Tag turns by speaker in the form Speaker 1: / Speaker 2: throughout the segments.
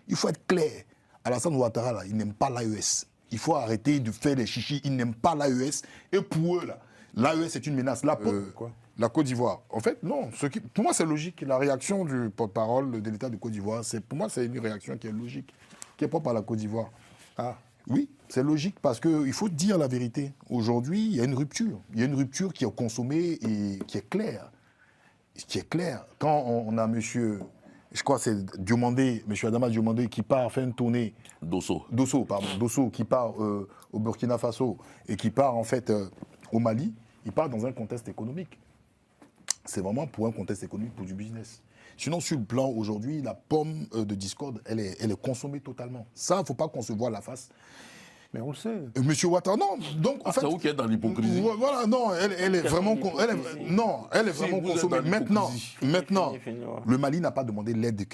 Speaker 1: Il faut être clair. Alassane Ouattara, là, il n'aime pas l'AES. Il faut arrêter de faire des chichis. Il n'aime pas l'AES. Et pour eux, là, l'AES est une menace. La Côte d'Ivoire. En fait, non. Pour moi, c'est logique. La réaction du porte-parole de l'État de Côte d'Ivoire, pour moi, c'est une réaction qui est logique, qui est propre à la Côte d'Ivoire. Ah. Oui, c'est logique parce qu'il faut dire la vérité. Aujourd'hui, il y a une rupture. Il y a une rupture qui est consommée et qui est claire. Qui est claire. Quand on a monsieur... Je crois que c'est Diomandé, M. Adama Diomandé, qui part faire une tournée. Dosso, qui part au Burkina Faso et qui part en fait au Mali. Il part dans un contexte économique. C'est vraiment pour un contexte économique, pour du business. Sinon, sur le plan aujourd'hui, la pomme de discorde, elle est consommée totalement. Ça, il ne faut pas qu'on se voie la face.
Speaker 2: Mais on le sait.
Speaker 1: Monsieur Ouattara, non. Donc, en fait,
Speaker 3: c'est vous qui êtes dans l'hypocrisie.
Speaker 1: Voilà, non, elle est vraiment, elle est vraiment consommée. Maintenant, le Mali n'a pas demandé l'aide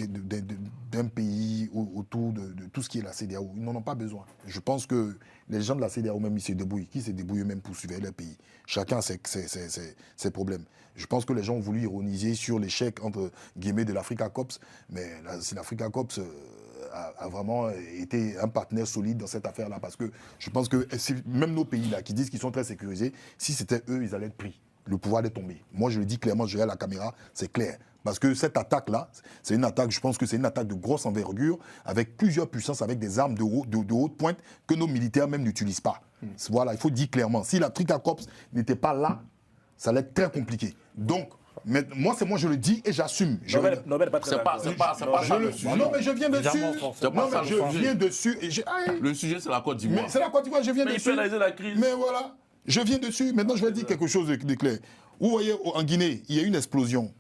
Speaker 1: d'un pays autour de tout ce qui est la CEDEAO. Ils n'en ont pas besoin. Je pense que les gens de la CEDEAO même, ils se débrouillent. Qui se débrouillent eux-mêmes pour suivre leur pays. Chacun a ses problèmes. Je pense que les gens ont voulu ironiser sur l'échec, entre guillemets, de l'Africa Corps. Mais si l'Africa Corps a vraiment été un partenaire solide dans cette affaire-là, parce que je pense que même nos pays-là qui disent qu'ils sont très sécurisés, si c'était eux, ils allaient être pris. Le pouvoir allait tomber. Moi, je le dis clairement, je regarde la caméra, c'est clair. Parce que cette attaque-là, c'est une attaque, je pense que c'est une attaque de grosse envergure, avec plusieurs puissances, avec des armes de haute pointe que nos militaires même n'utilisent pas. Voilà, il faut dire clairement. Si l'Africa Corps n'était pas là, ça allait être très compliqué. Donc, mais moi, je le dis et j'assume.
Speaker 3: C'est pas le sujet.
Speaker 1: Non, mais je viens dessus. Non, mais je viens dessus.
Speaker 3: Le sujet, c'est la Côte d'Ivoire.
Speaker 1: C'est la Côte d'Ivoire, je viens dessus.
Speaker 3: Mais il peut analyser la crise.
Speaker 1: Mais voilà, je viens dessus. Maintenant, je vais dire quelque chose de clair. Vous voyez, en Guinée, il y a eu une explosion.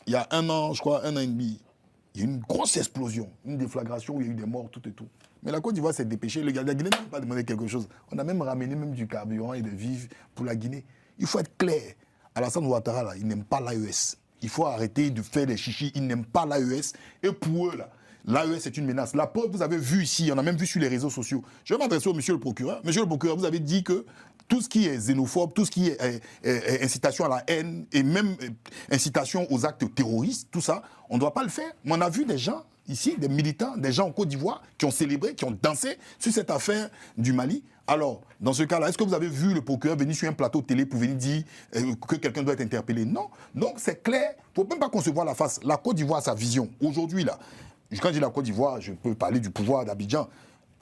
Speaker 1: Il y a 1 an, je crois, 1 an et demi. Il y a eu une grosse explosion, une déflagration où il y a eu des morts, tout et tout. Mais la Côte d'Ivoire s'est dépêchée. La Guinée n'a pas demandé quelque chose. On a même ramené du carburant et des vivres pour la Guinée. Il faut être clair. Alassane Ouattara, là, il n'aime pas l'AES. Il faut arrêter de faire des chichis. Il n'aime pas l'AES. Et pour eux, là, l'AES est une menace. La preuve, vous avez vu ici, on a même vu sur les réseaux sociaux. Je vais m'adresser au monsieur le procureur. Monsieur le procureur, vous avez dit que tout ce qui est xénophobe, tout ce qui est incitation à la haine et même incitation aux actes terroristes, tout ça, on ne doit pas le faire. Mais on a vu des gens ici, des militants, des gens en Côte d'Ivoire qui ont célébré, qui ont dansé sur cette affaire du Mali. Alors, dans ce cas-là, est-ce que vous avez vu le procureur venir sur un plateau de télé pour venir dire que quelqu'un doit être interpellé? Non. Donc, c'est clair. Il ne faut même pas qu'on se voit la face. La Côte d'Ivoire a sa vision. Aujourd'hui, là, quand je dis la Côte d'Ivoire, je peux parler du pouvoir d'Abidjan.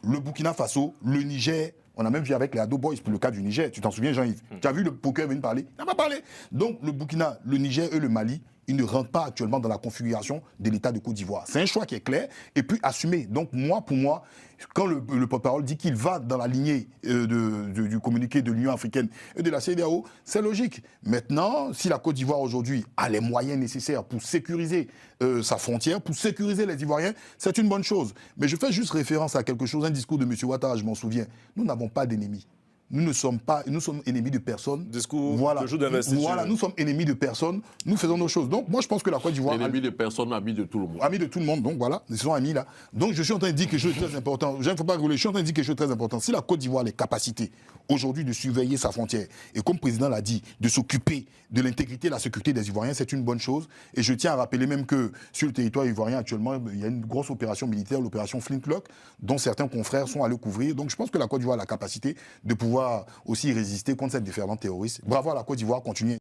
Speaker 1: Le Burkina Faso, le Niger, on a même vu avec les Ado Boys pour le cas du Niger. Tu t'en souviens, Jean-Yves? Tu as vu le procureur venir parler? Il n'a pas parlé. Donc, le Burkina, le Niger et le Mali, ils ne rentrent pas actuellement dans la configuration de l'État de Côte d'Ivoire. C'est un choix qui est clair et puis assumé. Donc moi, pour moi, quand le porte-parole dit qu'il va dans la lignée du communiqué de l'Union africaine et de la CEDEAO, c'est logique. Maintenant, si la Côte d'Ivoire aujourd'hui a les moyens nécessaires pour sécuriser sa frontière, pour sécuriser les Ivoiriens, c'est une bonne chose. Mais je fais juste référence à quelque chose, un discours de M. Ouattara, je m'en souviens. Nous n'avons pas d'ennemis. Nous sommes ennemis de personne.
Speaker 2: Discours
Speaker 1: voilà.
Speaker 2: de jour d'investiture.
Speaker 1: Voilà, nous sommes ennemis de personne. Nous faisons nos choses. Donc, moi, je pense que la Côte d'Ivoire.
Speaker 3: Ennemis de personne, amis de tout le monde.
Speaker 1: Amis de tout le monde. Donc, voilà, ils sont amis là. Donc, je suis en train de dire quelque chose de très important. Je ne faut pas rigoler. Je suis en train de dire quelque chose de très important. Si la Côte d'Ivoire a les capacités aujourd'hui de surveiller sa frontière et, comme le président l'a dit, de s'occuper de l'intégrité et de la sécurité des Ivoiriens, c'est une bonne chose. Et je tiens à rappeler même que sur le territoire ivoirien, actuellement, il y a une grosse opération militaire, l'opération Flintlock, dont certains confrères sont allés couvrir. Donc, je pense que la Côte d'Ivoire a la capacité de pouvoir aussi résister contre cette déferlante terroriste. Bravo à la Côte d'Ivoire, continuez.